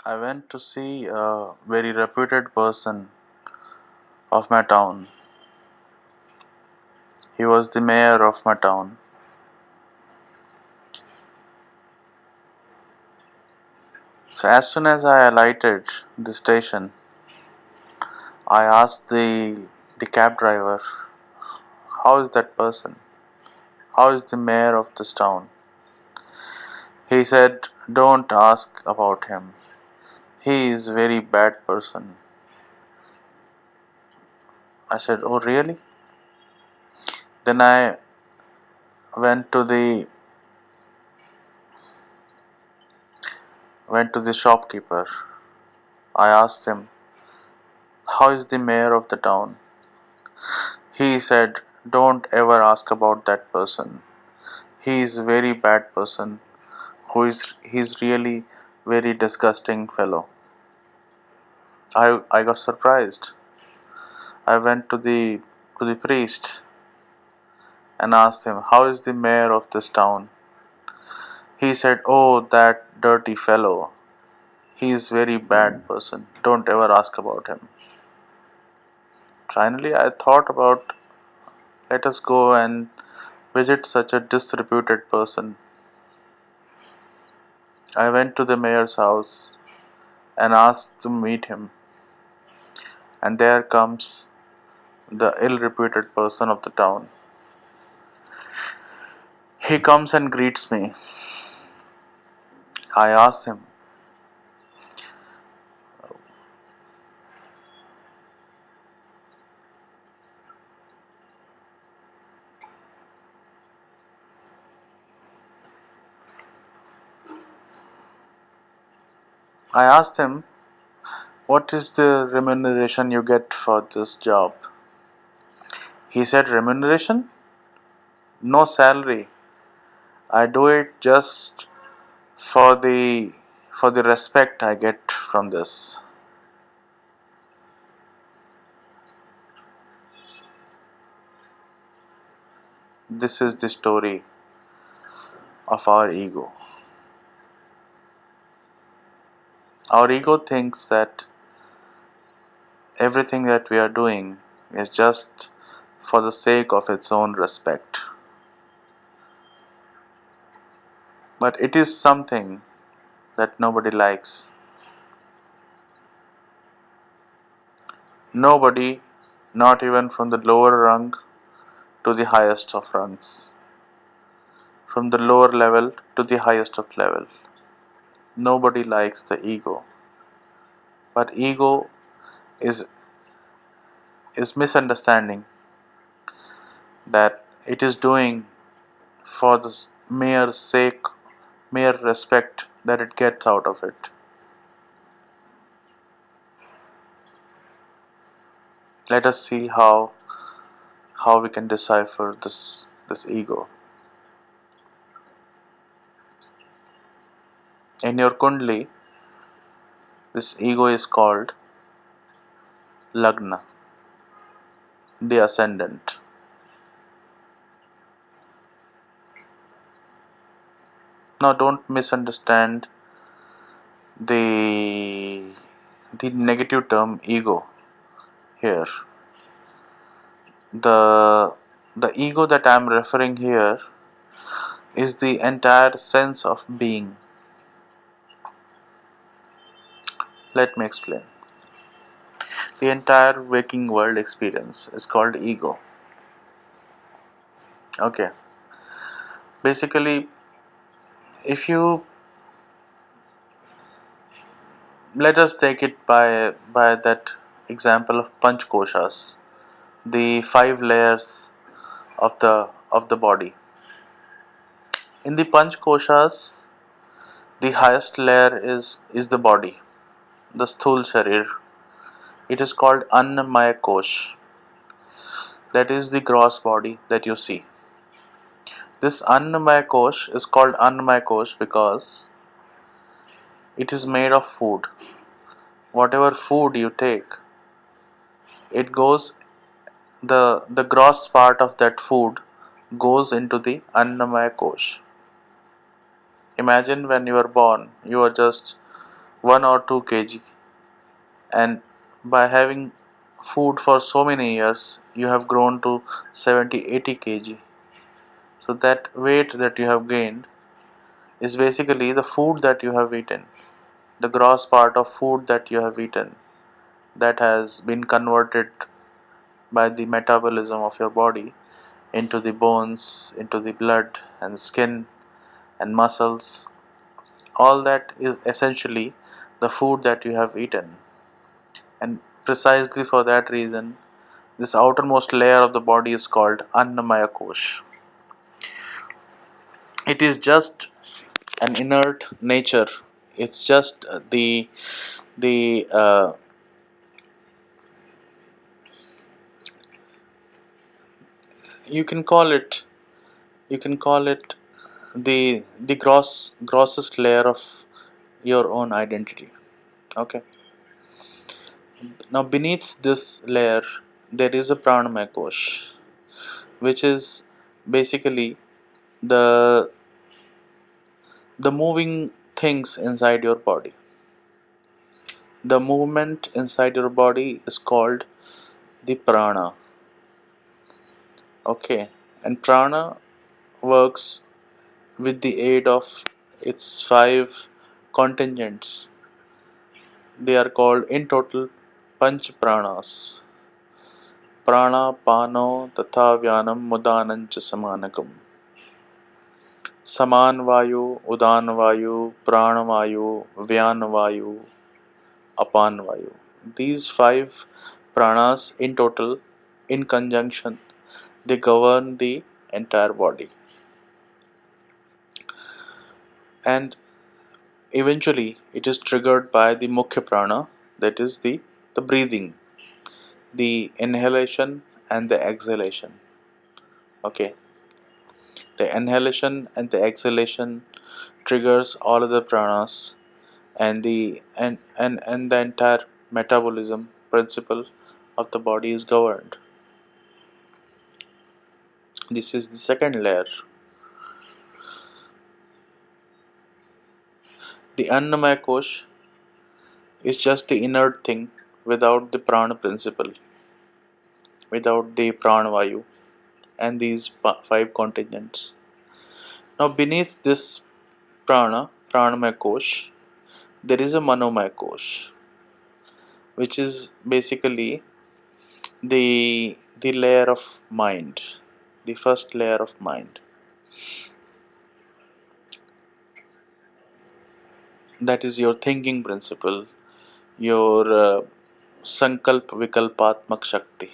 I went to see a very reputed person of my town. He was the mayor of my town. So as soon as I alighted the station, I asked the cab driver, "How is that person? How is the mayor of this town?" He said, "Don't ask about him. He is a very bad person." I said, "Oh really?" Then I went to the went to the shopkeeper. I asked him, "How is the mayor of the town?" He said, "Don't ever ask about that person. He is a very bad person. He's really very disgusting fellow." I got surprised. I went to the priest and asked him, "How is the mayor of this town?" He said, "Oh, that dirty fellow. He is very bad person. Don't ever ask about him." Finally, I thought about, let us go and visit such a disreputed person. I went to the mayor's house and asked to meet him, and there comes the ill-reputed person of the town. He comes and greets me. I asked him, I asked him, "What is the remuneration you get for this job?" He said, "Remuneration? No salary. I do it just for the respect I get from this." This is the story of our ego. Our ego thinks that everything that we are doing is just for the sake of its own respect. But it is something that nobody likes. Nobody, not even from the lower rung to the highest of rungs, from the lower level to the highest of level. Nobody likes the ego. But ego is misunderstanding that it is doing for the mere sake, mere respect that it gets out of it. Let us see how we can decipher this ego. In your kundli, this ego is called Lagna, the ascendant. Now don't misunderstand the negative term ego here. The ego that I am referring here is the entire sense of being. Let me explain. The entire waking world experience is called ego. Okay. Basically, if you let us take it by that example of Panch Koshas, the five layers of the body. In the Panch Koshas, the highest layer is the body, the Sthul Sharir. It is called Annamaya Kosh. That is the gross body that you see. This Annamaya Kosh is called Annamaya Kosh because it is made of food. Whatever food you take, it goes the gross part of that food goes into the Annamaya Kosh. Imagine when you are born, you are just 1 or 2 kg, and by having food for so many years you have grown to 70-80 kg. So that weight that you have gained is basically the food that you have eaten, the gross part of food that you have eaten, that has been converted by the metabolism of your body into the bones, into the blood and skin and muscles. All that is essentially the food that you have eaten. And precisely for that reason, this outermost layer of the body is called Annamaya Kosh. It is just an inert nature. It's just the you can call it you can call it the grossest layer of your own identity. Okay. Now beneath this layer there is a pranamaya kosh, which is basically the the moving things inside your body. The movement inside your body is called the prana. Okay. And prana works with the aid of its five contingents. They are called in total Panch Pranas. Prana Pano Tatha Vyanam Mudanancha Samanakam. Saman Vayu, Udan Vayu, Prana Vayu, Vyan Vayu, Apan Vayu. These five pranas in total, in conjunction, they govern the entire body. And eventually it is triggered by the Mukhya Prana, that is the breathing, the inhalation and the exhalation. Okay. The inhalation and the exhalation triggers all of the pranas, and the entire metabolism principle of the body is governed. This is the second layer. The Annamaya Kosh is just the inert thing without the prana principle, without the pranavayu and these five contingents. Now beneath this pranamaya kosh, there is a manomaya kosh, which is basically the layer of mind, the first layer of mind. That is your thinking principle, your sankalp vikalpatmak shakti.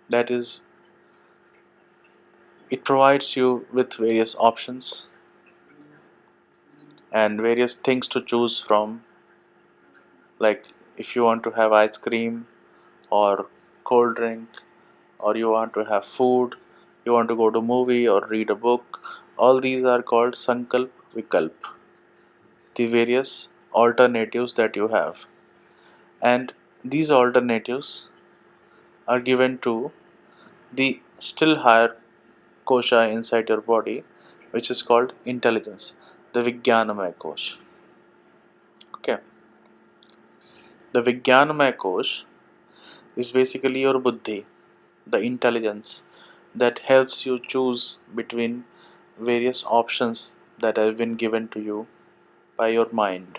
That is, it provides you with various options and various things to choose from, like if you want to have ice cream or cold drink, or you want to have food, you want to go to movie or read a book. All these are called sankalp vikalp, the various alternatives that you have. And these alternatives are given to the still higher kosha inside your body, which is called intelligence, the Vijnanamaya Kosh. Okay. The Vijnanamaya Kosh is basically your buddhi, the intelligence that helps you choose between various options that have been given to you by your mind.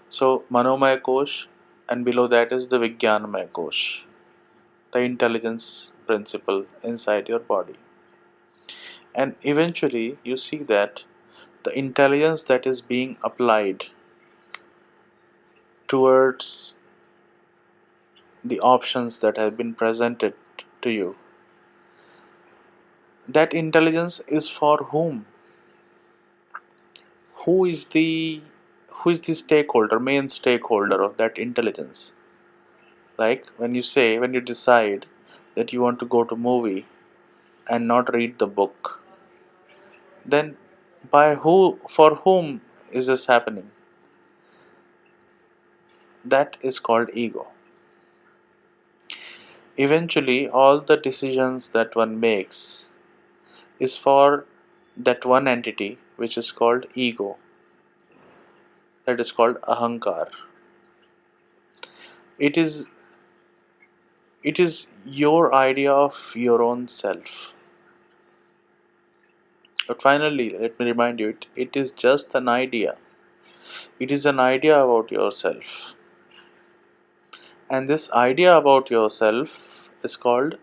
So Manomaya Kosh, and below that is the Vijnanamaya Kosh, the intelligence principle inside your body. And eventually you see that the intelligence that is being applied towards the options that have been presented to you, that intelligence is for whom? Who is the stakeholder, main stakeholder of that intelligence? Like when you decide that you want to go to movie and not read the book, then by who, for whom is this happening? That is called ego. Eventually all the decisions that one makes is for that one entity which is called ego. that is called ahankar. It is it is your idea of your own self. But finally, let me remind you, it is just an idea. It is an idea about yourself. And this idea about yourself is called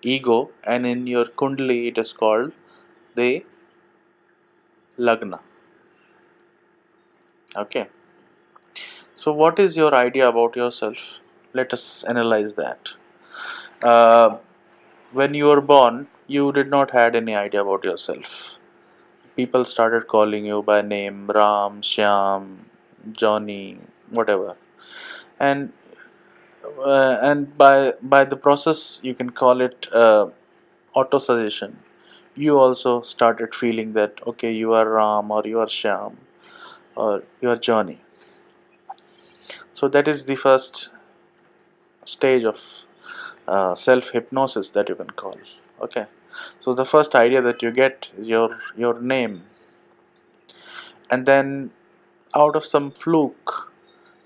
ego, and in your kundali, it is called the lagna. Okay. So, what is your idea about yourself? Let us analyze that. Uh, when you were born, you did not had any idea about yourself. People started calling you by name Ram, Shyam, Johnny, whatever. And by the process you can call it auto suggestion. You also started feeling that okay, you are Ram or you are Shyam or you are Johnny. So that is the first stage of self hypnosis that you can call. Okay. So the first idea that you get is your name, and then out of some fluke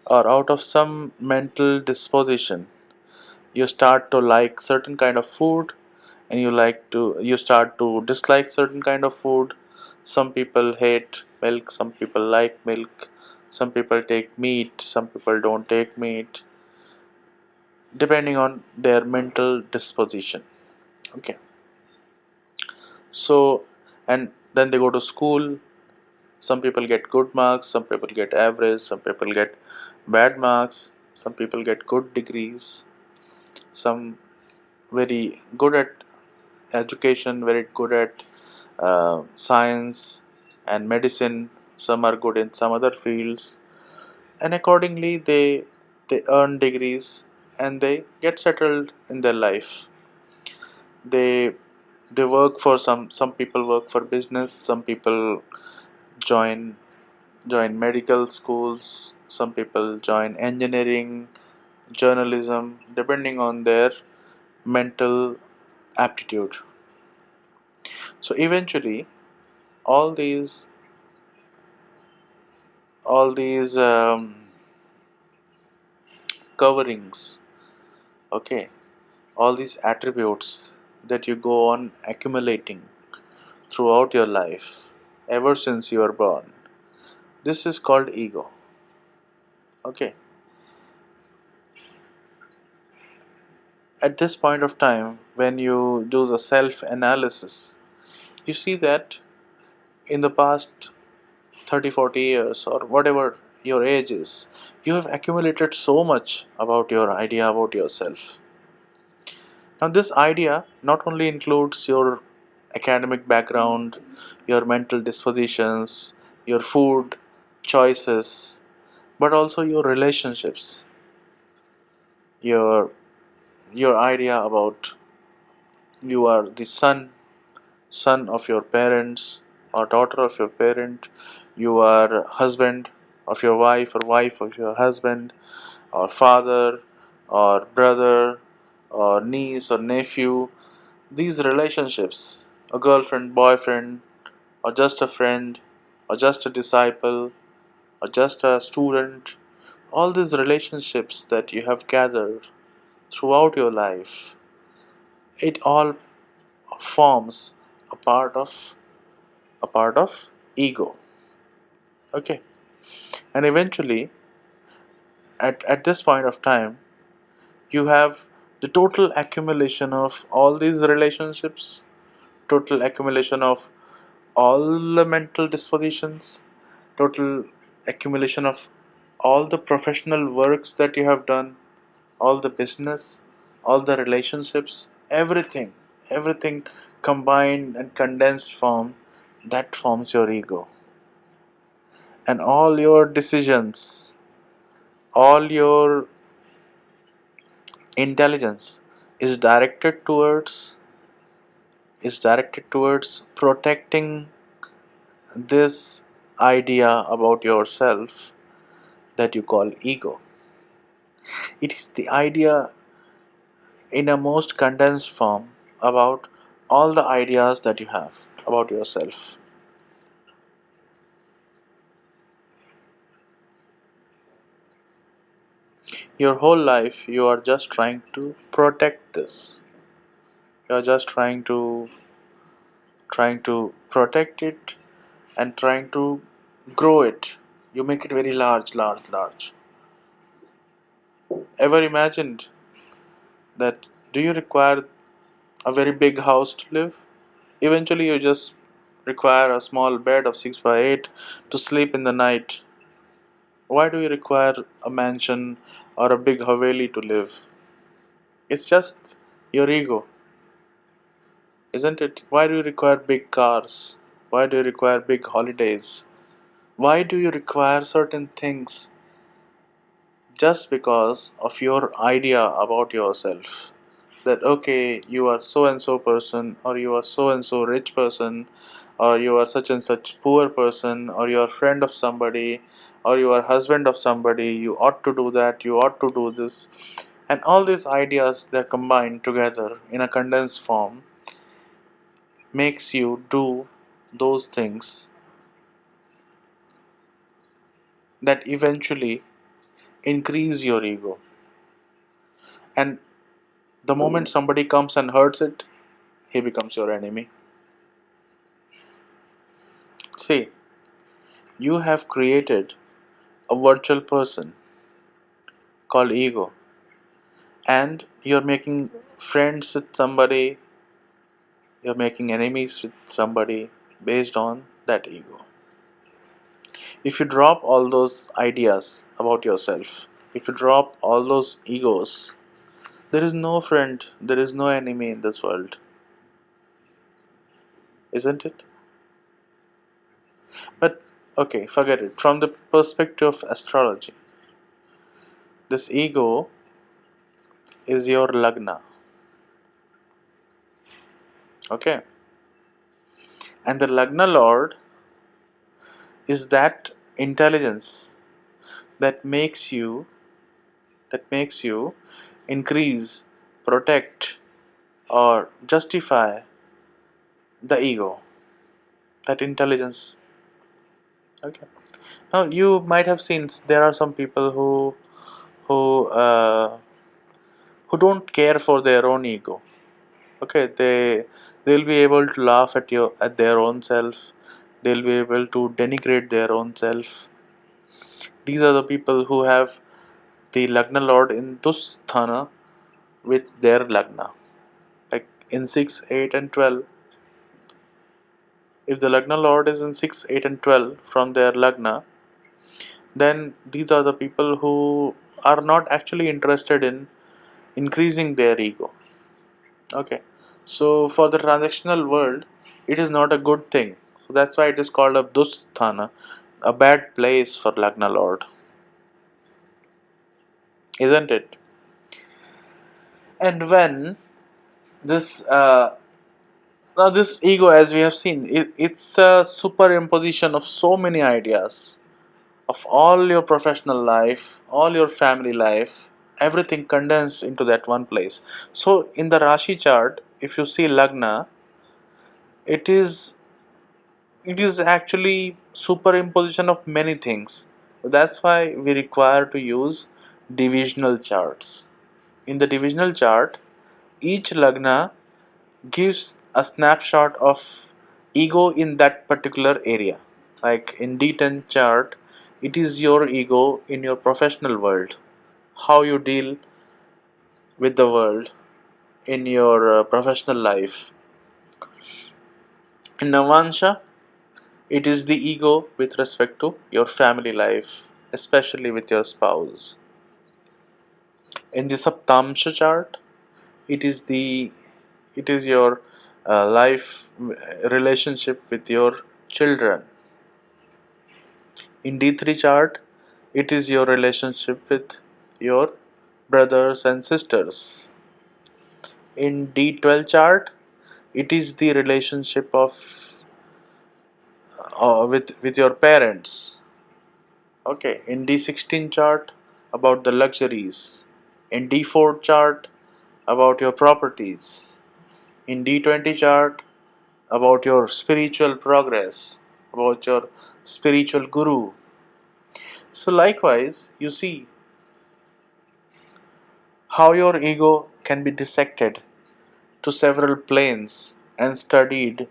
or out of some mental disposition, you start to like certain kind of food, and you start to dislike certain kind of food. Some people hate milk, some people like milk, some people take meat, some people don't take meat, depending on their mental disposition. Okay. So, and then they go to school. Some people get good marks, some people get average, some people get bad marks, some people get good degrees, some very good at education, very good at science and medicine. Some are good in some other fields, and accordingly they earn degrees and they get settled in their life. They they work for some people work for business, some people join join medical schools, some people join engineering, journalism, depending on their mental aptitude. So eventually all these all these coverings, okay, all these attributes that you go on accumulating throughout your life ever since you are born, this is called ego. Okay. At this point of time, when you do the self analysis, you see that in the past 30, 40 years or whatever your age is, you have accumulated so much about your idea about yourself. Now, this idea not only includes your academic background, your mental dispositions, your food choices, but also your relationships, your your idea about you are the son of your parents or daughter of your parent, you are husband of your wife or wife of your husband, or father or brother or niece or nephew. These relationships, a girlfriend, boyfriend, or just a friend, or just a disciple, or just a student, all these relationships that you have gathered throughout your life, it all forms a part of a part of ego. Okay. And eventually at this point of time, you have the total accumulation of all these relationships, total accumulation of all the mental dispositions, total accumulation of all the professional works that you have done, all the business, all the relationships, everything combined and condensed form, that forms your ego. And all your decisions, all your intelligence is directed towards protecting this idea about yourself that you call ego. It is the idea in a most condensed form about all the ideas that you have about yourself. Your whole life you are just trying to protect this. You are just trying to protect it and trying to grow it. You make it very large, large, large. Ever imagined that do you require a very big house to live? Eventually you just require a small bed of 6 by 8 to sleep in the night. Why do you require a mansion or a big haveli to live? It's just your ego, isn't it? Why do you require big cars? Why do you require big holidays? Why do you require certain things just because of your idea about yourself? That okay, you are so and so person, or you are so and so rich person, or you are such and such poor person, or you are friend of somebody, or you are husband of somebody, you ought to do that, you ought to do this. And all these ideas that combined together in a condensed form makes you do those things that eventually increase your ego. And the moment somebody comes and hurts it, he becomes your enemy. See, you have created a virtual person called ego, and you're making friends with somebody, you're making enemies with somebody based on that ego. If you drop all those ideas about yourself, if you drop all those egos, there is no friend, there is no enemy in this world, isn't it? But okay, forget it. From the perspective of astrology, this ego is your lagna, okay? And the lagna lord is that intelligence that makes you increase, protect, or justify the ego, that intelligence. Okay. Now you might have seen there are some people who uh, who don't care for their own ego. Okay, they'll be able to laugh at their own self. They'll be able to denigrate their own self. These are the people who have the Lagna Lord in Dusthana with their Lagna. Like in 6, 8, and 12, if the Lagna Lord is in 6, 8, and 12 from their Lagna, then these are the people who are not actually interested in increasing their ego. Okay, so for the transactional world, it is not a good thing. So that's why it is called a Dusthana, a bad place for Lagna Lord, isn't it? And when this now this ego, as we have seen, it's a superimposition of so many ideas of all your professional life, all your family life, everything condensed into that one place. So in the Rashi chart, if you see Lagna, it is it is actually superimposition of many things. That's why we require to use divisional charts. In the divisional chart, each Lagna gives a snapshot of ego in that particular area. Like in D10 chart, it is your ego in your professional world, how you deal with the world in your professional life. In Navansha, it is the ego with respect to your family life, especially with your spouse. In the Saptamsha chart, it is the it is your life relationship with your children. In D3 chart, it is your relationship with your brothers and sisters. In D12 chart, it is the relationship of with your parents. Okay, in D16 chart, about the luxuries. In D4 chart, about your properties. In D20 chart, about your spiritual progress, about your spiritual guru. So likewise, you see, how your ego can be dissected to several planes and studied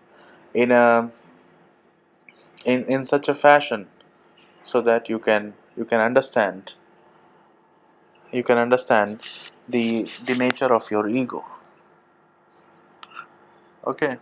in a in such a fashion so that you can understand the nature of your ego. Okay.